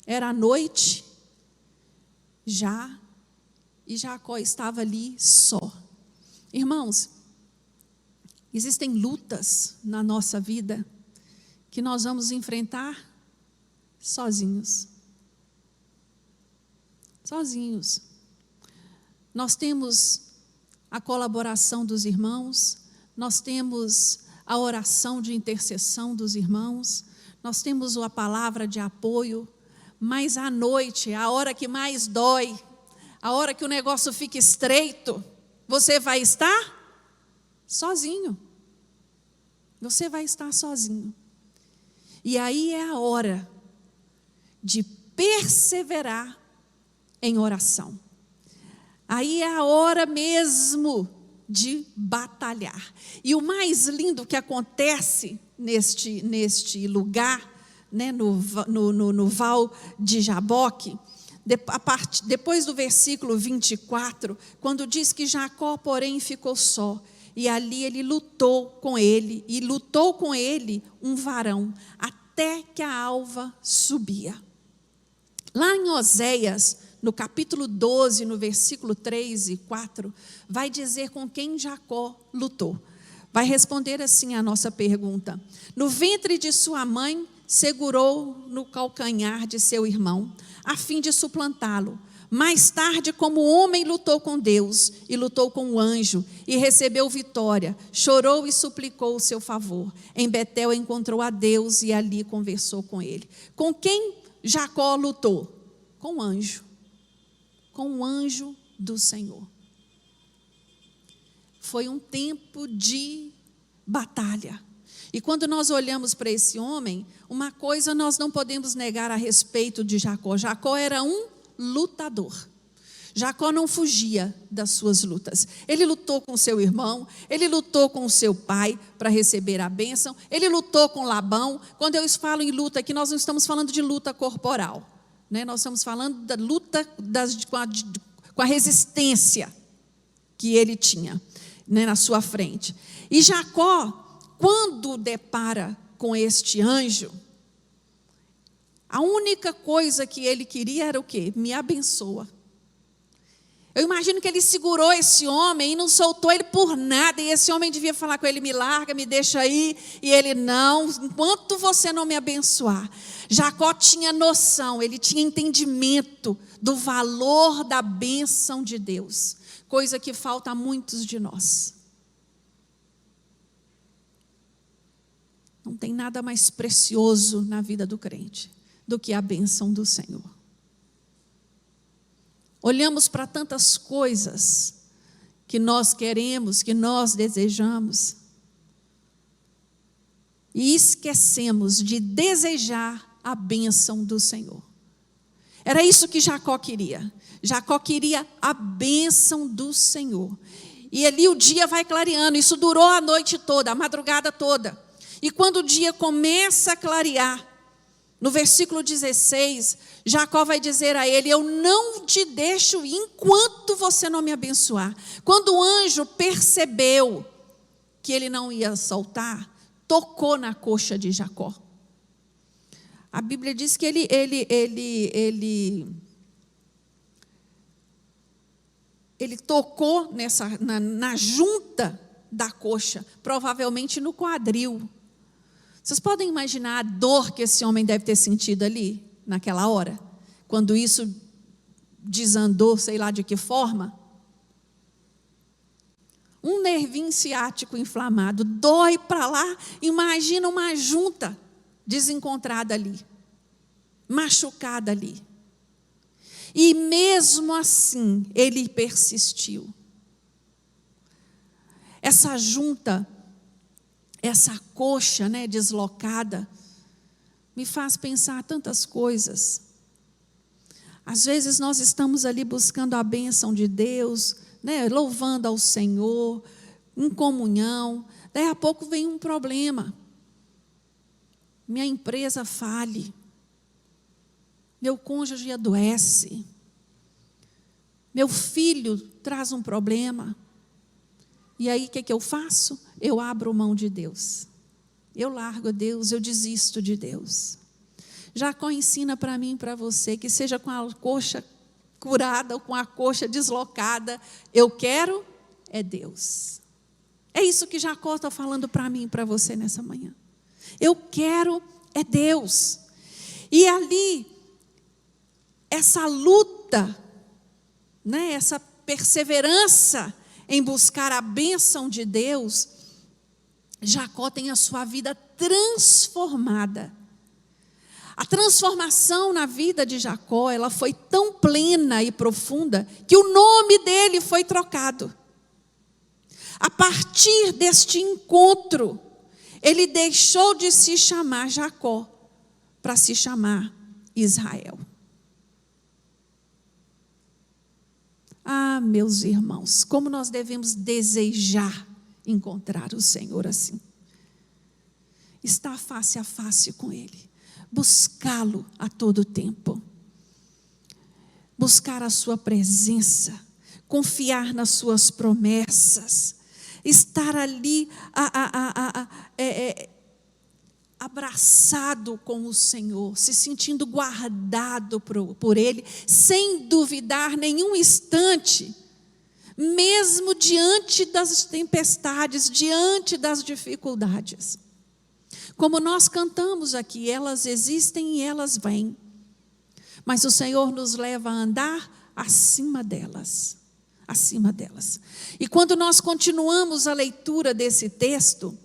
Era noite já, e Jacó estava ali só. Irmãos, existem lutas na nossa vida que nós vamos enfrentar sozinhos. Sozinhos. Nós temos a colaboração dos irmãos, nós temos a oração de intercessão dos irmãos, nós temos a palavra de apoio, mas à noite, a hora que mais dói, a hora que o negócio fica estreito, você vai estar sozinho. Você vai estar sozinho. E aí é a hora de perseverar em oração. Aí é a hora mesmo de batalhar. E o mais lindo que acontece neste lugar, né, no val de Jaboque, depois do versículo 24, quando diz que Jacó, porém, ficou só, e ali ele lutou com ele, e lutou com ele um varão, até que a alva subia. Lá em Oséias, no capítulo 12, no versículo 3 e 4, vai dizer com quem Jacó lutou. Vai responder assim a nossa pergunta: no ventre de sua mãe, segurou no calcanhar de seu irmão, a fim de suplantá-lo. Mais tarde, como homem, lutou com Deus, e lutou com o anjo, e recebeu vitória, chorou e suplicou o seu favor. Em Betel encontrou a Deus, e ali conversou com ele. Com quem Jacó lutou? Com o anjo. Com o anjo do Senhor. Foi um tempo de batalha. E quando nós olhamos para esse homem, uma coisa nós não podemos negar a respeito de Jacó. Jacó era um lutador. Jacó não fugia das suas lutas. Ele lutou com seu irmão, ele lutou com seu pai para receber a bênção, ele lutou com Labão. Quando eu falo em luta aqui, nós não estamos falando de luta corporal, né? Nós estamos falando da luta com a resistência que ele tinha, né, na sua frente. E Jacó, quando depara com este anjo, a única coisa que ele queria era o quê? Me abençoa. Eu imagino que ele segurou esse homem e não soltou ele por nada. E esse homem devia falar com ele: me larga, me deixa aí. E ele: não, enquanto você não me abençoar. Jacó tinha noção, ele tinha entendimento do valor da bênção de Deus. Coisa que falta a muitos de nós. Não tem nada mais precioso na vida do crente do que a bênção do Senhor. Olhamos para tantas coisas que nós queremos, que nós desejamos, e esquecemos de desejar a bênção do Senhor. Era isso que Jacó queria. Jacó queria a bênção do Senhor. E ali o dia vai clareando. Isso durou a noite toda, a madrugada toda. E quando o dia começa a clarear, No versículo 16, Jacó vai dizer a ele: eu não te deixo ir enquanto você não me abençoar. Quando o anjo percebeu que ele não ia soltar, tocou na coxa de Jacó. A Bíblia diz que ele tocou na junta da coxa, provavelmente no quadril. Vocês podem imaginar a dor que esse homem deve ter sentido ali, naquela hora? Quando isso desandou, sei lá de que forma. Um nervinho ciático inflamado, dói para lá. Imagina uma junta desencontrada ali, machucada ali. E mesmo assim, ele persistiu. Essa junta, essa coxa, né, deslocada, me faz pensar tantas coisas. Às vezes nós estamos ali buscando a bênção de Deus, né, louvando ao Senhor, em comunhão. Daí a pouco vem um problema. Minha empresa fale. Meu cônjuge adoece. Meu filho traz um problema. E aí o que eu faço? Eu abro mão de Deus. Eu largo Deus, eu desisto de Deus. Jacó ensina para mim e para você que seja com a coxa curada ou com a coxa deslocada, eu quero é Deus. É isso que Jacó está falando para mim e para você nessa manhã. Eu quero é Deus. E ali, essa luta, né, essa perseverança em buscar a bênção de Deus, Jacó tem a sua vida transformada. A transformação na vida de Jacó, ela foi tão plena e profunda, que o nome dele foi trocado. A partir deste encontro, ele deixou de se chamar Jacó, para se chamar Israel. Ah, meus irmãos, como nós devemos desejar encontrar o Senhor assim. Estar face a face com Ele. Buscá-lo a todo tempo. Buscar a sua presença. Confiar nas suas promessas. Estar ali abraçado com o Senhor, se sentindo guardado por Ele, sem duvidar nenhum instante, mesmo diante das tempestades, diante das dificuldades. Como nós cantamos aqui, elas existem e elas vêm, mas o Senhor nos leva a andar acima delas, acima delas. E quando nós continuamos a leitura desse texto,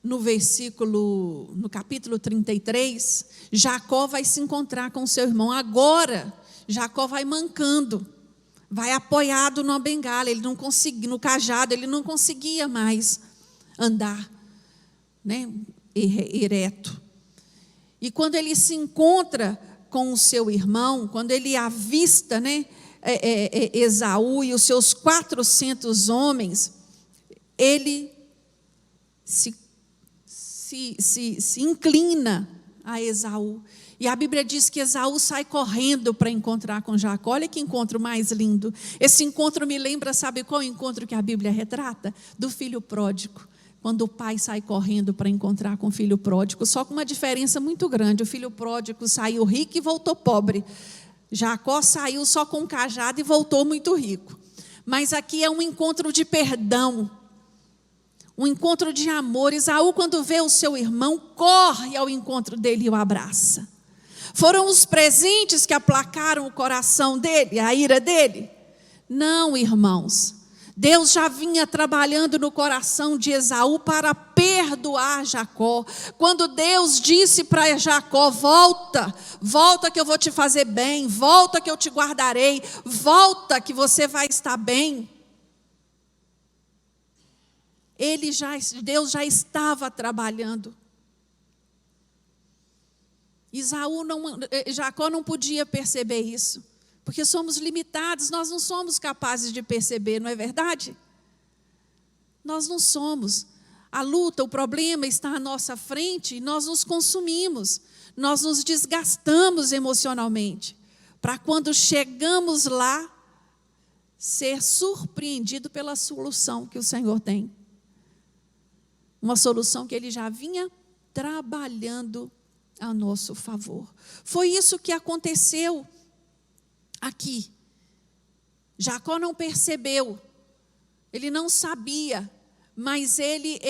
no capítulo 33, Jacó vai se encontrar com seu irmão. Agora, Jacó vai mancando, vai apoiado numa bengala, ele não conseguia, no cajado, ele não conseguia mais andar, né, ereto. E quando ele se encontra com o seu irmão, quando ele avista, né, Esaú e os seus 400 homens, ele se inclina a Esaú. E a Bíblia diz que Esaú sai correndo para encontrar com Jacó. Olha que encontro mais lindo. Esse encontro me lembra, sabe qual encontro que a Bíblia retrata? Do filho pródigo. Quando o pai sai correndo para encontrar com o filho pródigo, só com uma diferença muito grande. O filho pródigo saiu rico e voltou pobre. Jacó saiu só com um cajado e voltou muito rico. Mas aqui é um encontro de perdão. Um encontro de amor. Esaú, quando vê o seu irmão, corre ao encontro dele e o abraça. Foram os presentes que aplacaram o coração dele, a ira dele? Não, irmãos. Deus já vinha trabalhando no coração de Esaú para perdoar Jacó. Quando Deus disse para Jacó: volta que eu vou te fazer bem, volta que eu te guardarei, volta que você vai estar bem. Deus já estava trabalhando. Jacó não podia perceber isso, porque somos limitados, nós não somos capazes de perceber, não é verdade? Nós não somos. a luta, o problema está à nossa frente, nós nos consumimos, nós nos desgastamos emocionalmente, para quando chegamos lá, ser surpreendido pela solução que o Senhor tem. Uma solução que Ele já vinha trabalhando a nosso favor. Foi isso que aconteceu aqui. Jacó não percebeu, ele não sabia, mas ele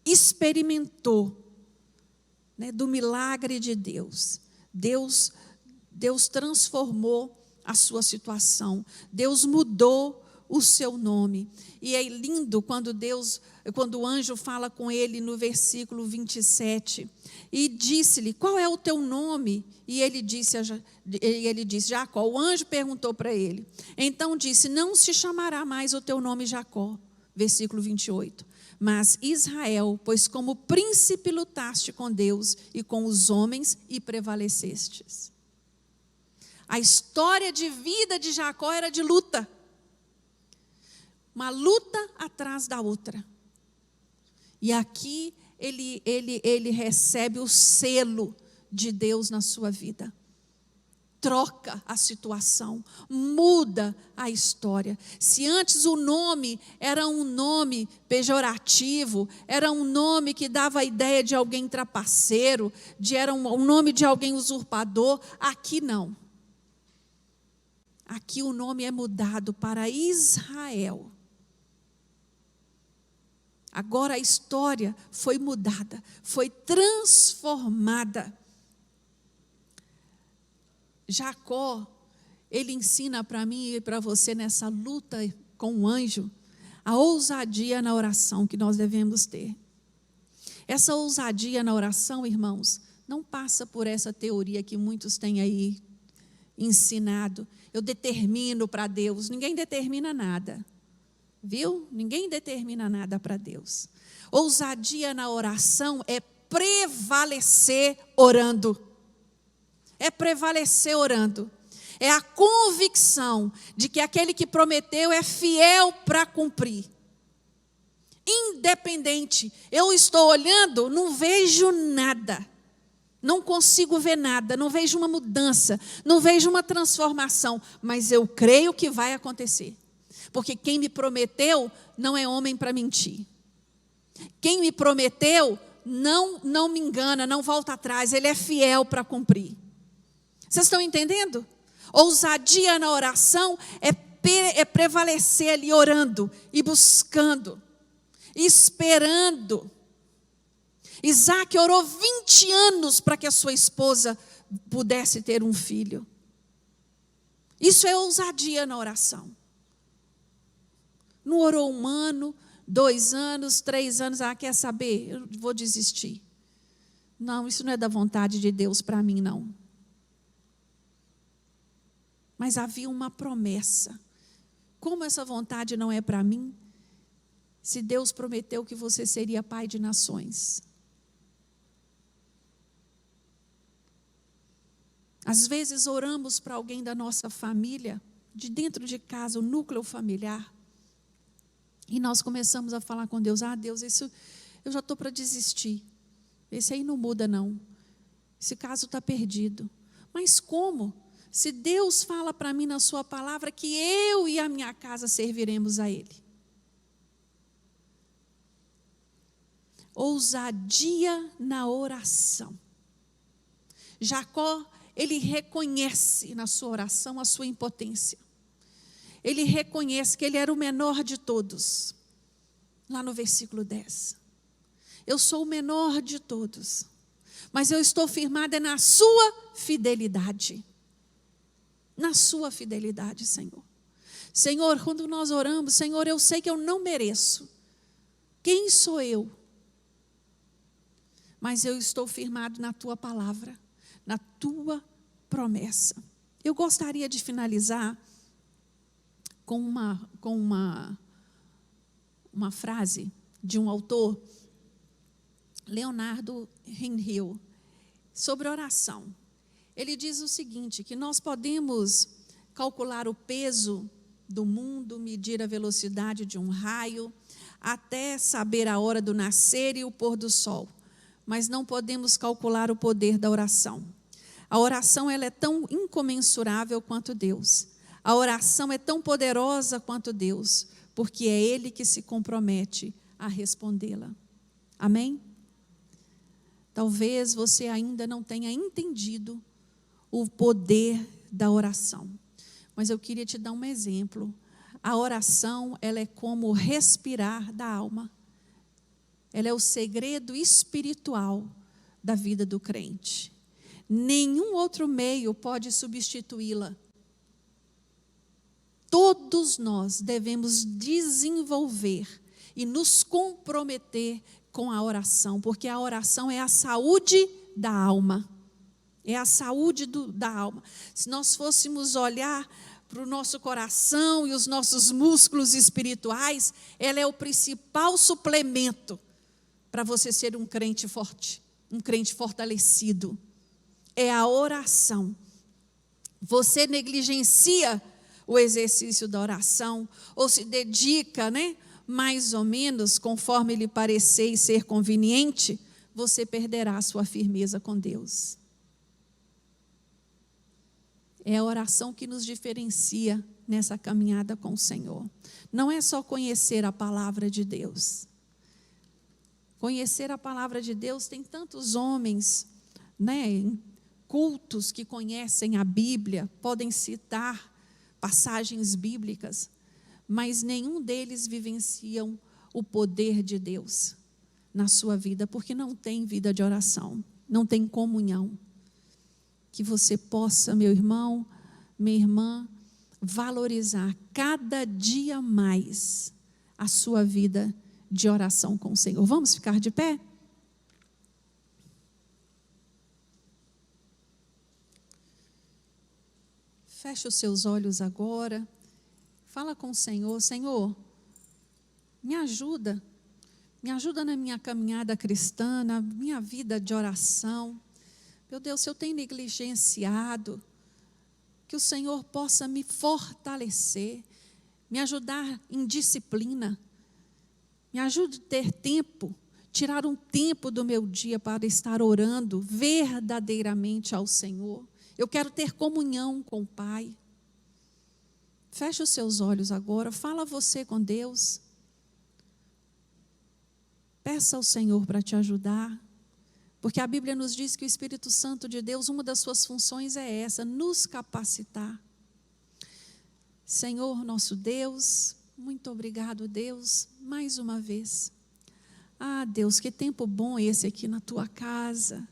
experimentou, né, do milagre de Deus. Deus transformou a sua situação. Deus mudou o seu nome. E é lindo quando o anjo fala com ele no versículo 27. E disse-lhe: qual é o teu nome? E ele disse, Jacó. O anjo perguntou para ele. Então disse: não se chamará mais o teu nome Jacó. Versículo 28. Mas Israel, pois como príncipe lutaste com Deus e com os homens e prevalecestes. A história de vida de Jacó era de luta. Uma luta atrás da outra. E aqui ele recebe o selo de Deus na sua vida. Troca a situação, muda a história. Se antes o nome era um nome pejorativo, era um nome que dava a ideia de alguém trapaceiro, era um nome de alguém usurpador, aqui não. Aqui o nome é mudado para Israel. Agora a história foi mudada, foi transformada. Jacó, ele ensina para mim e para você nessa luta com o anjo, a ousadia na oração que nós devemos ter. Essa ousadia na oração, irmãos, não passa por essa teoria que muitos têm aí ensinado. Eu determino para Deus. Ninguém determina nada. Viu? Ninguém determina nada para Deus. Ousadia na oração é prevalecer orando. É prevalecer orando. É a convicção de que aquele que prometeu é fiel para cumprir. Independente. Eu estou olhando, não vejo nada. Não consigo ver nada, não vejo uma mudança, não vejo uma transformação, mas eu creio que vai acontecer. Porque quem me prometeu não é homem para mentir. Quem me prometeu não me engana, não volta atrás, ele é fiel para cumprir. Vocês estão entendendo? Ousadia na oração é prevalecer ali orando e buscando, esperando. Isaac orou 20 anos para que a sua esposa pudesse ter um filho. Isso é ousadia na oração. Não orou 1 ano, 2 anos, 3 anos, quer saber? Eu vou desistir. Não, isso não é da vontade de Deus para mim, não. Mas havia uma promessa. Como essa vontade não é para mim, se Deus prometeu que você seria pai de nações? Às vezes oramos para alguém da nossa família, de dentro de casa, o núcleo familiar, e nós começamos a falar com Deus: Deus, isso eu já estou para desistir, esse aí não muda não, esse caso está perdido. Mas como? Se Deus fala para mim na sua palavra que eu e a minha casa serviremos a Ele. Ousadia na oração. Jacó, ele reconhece na sua oração a sua impotência. Ele reconhece que ele era o menor de todos. Lá no versículo 10. Eu sou o menor de todos, mas eu estou firmada na sua fidelidade. Na sua fidelidade, Senhor. Senhor, quando nós oramos, Senhor, eu sei que eu não mereço. Quem sou eu? Mas eu estou firmado na tua palavra, na tua promessa. Eu gostaria de finalizar com uma frase de um autor, Leonardo Ravenhill, sobre oração. Ele diz o seguinte, que nós podemos calcular o peso do mundo, medir a velocidade de um raio, até saber a hora do nascer e o pôr do sol, mas não podemos calcular o poder da oração. A oração ela é tão incomensurável quanto Deus. A oração é tão poderosa quanto Deus, porque é Ele que se compromete a respondê-la. Amém? Talvez você ainda não tenha entendido o poder da oração, mas eu queria te dar um exemplo. A oração, ela é como o respirar da alma. Ela é o segredo espiritual da vida do crente. Nenhum outro meio pode substituí-la. Todos nós devemos desenvolver e nos comprometer com a oração, porque a oração é a saúde da alma. É a saúde da alma. Se nós fôssemos olhar para o nosso coração e os nossos músculos espirituais, ela é o principal suplemento para você ser um crente forte, um crente fortalecido. É a oração. Você negligencia o exercício da oração, ou se dedica, mais ou menos, conforme lhe parecer e ser conveniente, você perderá a sua firmeza com Deus. É a oração que nos diferencia nessa caminhada com o Senhor. Não é só conhecer a palavra de Deus. Conhecer a palavra de Deus, tem tantos homens, cultos que conhecem a Bíblia, podem citar passagens bíblicas, mas nenhum deles vivenciam o poder de Deus na sua vida, porque não tem vida de oração, não tem comunhão. Que você possa, meu irmão, minha irmã, valorizar cada dia mais a sua vida de oração com o Senhor. Vamos ficar de pé? Feche os seus olhos agora. Fala com o Senhor. Senhor, me ajuda na minha caminhada cristã, na minha vida de oração. Meu Deus, se eu tenho negligenciado, que o Senhor possa me fortalecer, me ajudar em disciplina, me ajude a ter tempo, tirar um tempo do meu dia para estar orando verdadeiramente ao Senhor. Eu quero ter comunhão com o Pai. Feche os seus olhos agora, fala você com Deus. Peça ao Senhor para te ajudar, porque a Bíblia nos diz que o Espírito Santo de Deus, uma das suas funções é essa, nos capacitar. Senhor nosso Deus, muito obrigado, Deus, mais uma vez. Ah, Deus, que tempo bom esse aqui na tua casa.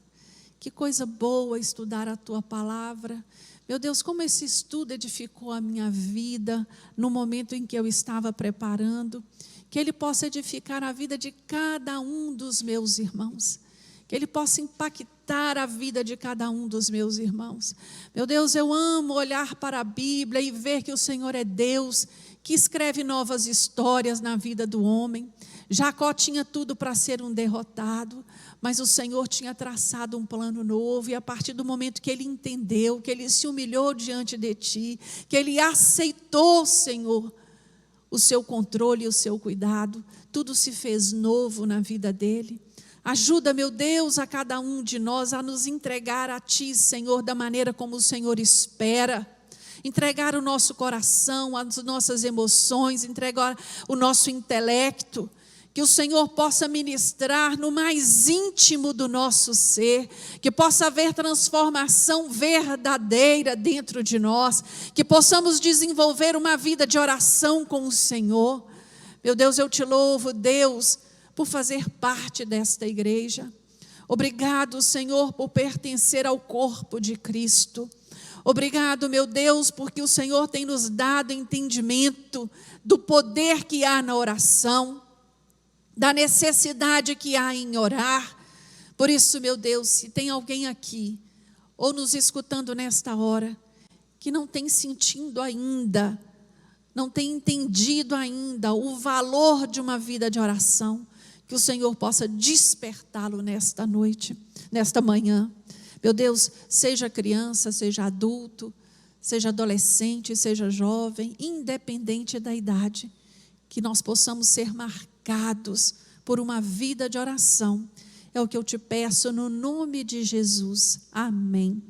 Que coisa boa estudar a tua palavra. Meu Deus, como esse estudo edificou a minha vida no momento em que eu estava preparando. Que ele possa edificar a vida de cada um dos meus irmãos. Que ele possa impactar a vida de cada um dos meus irmãos. Meu Deus, eu amo olhar para a Bíblia e ver que o Senhor é Deus, que escreve novas histórias na vida do homem. Jacó tinha tudo para ser um derrotado, mas o Senhor tinha traçado um plano novo, e a partir do momento que ele entendeu, que ele se humilhou diante de ti, que ele aceitou, Senhor, o seu controle e o seu cuidado, tudo se fez novo na vida dele. Ajuda, meu Deus, a cada um de nós a nos entregar a ti, Senhor, da maneira como o Senhor espera. Entregar o nosso coração, as nossas emoções, entregar o nosso intelecto. Que o Senhor possa ministrar no mais íntimo do nosso ser, que possa haver transformação verdadeira dentro de nós, que possamos desenvolver uma vida de oração com o Senhor. Meu Deus, eu te louvo, Deus, por fazer parte desta igreja. Obrigado, Senhor, por pertencer ao corpo de Cristo. Obrigado, meu Deus, porque o Senhor tem nos dado entendimento do poder que há na oração, da necessidade que há em orar. Por isso, meu Deus, se tem alguém aqui, ou nos escutando nesta hora, que não tem sentido ainda, não tem entendido ainda o valor de uma vida de oração, que o Senhor possa despertá-lo nesta noite, nesta manhã. Meu Deus, seja criança, seja adulto, seja adolescente, seja jovem, independente da idade, que nós possamos ser marcados por uma vida de oração. É o que eu te peço no nome de Jesus. Amém.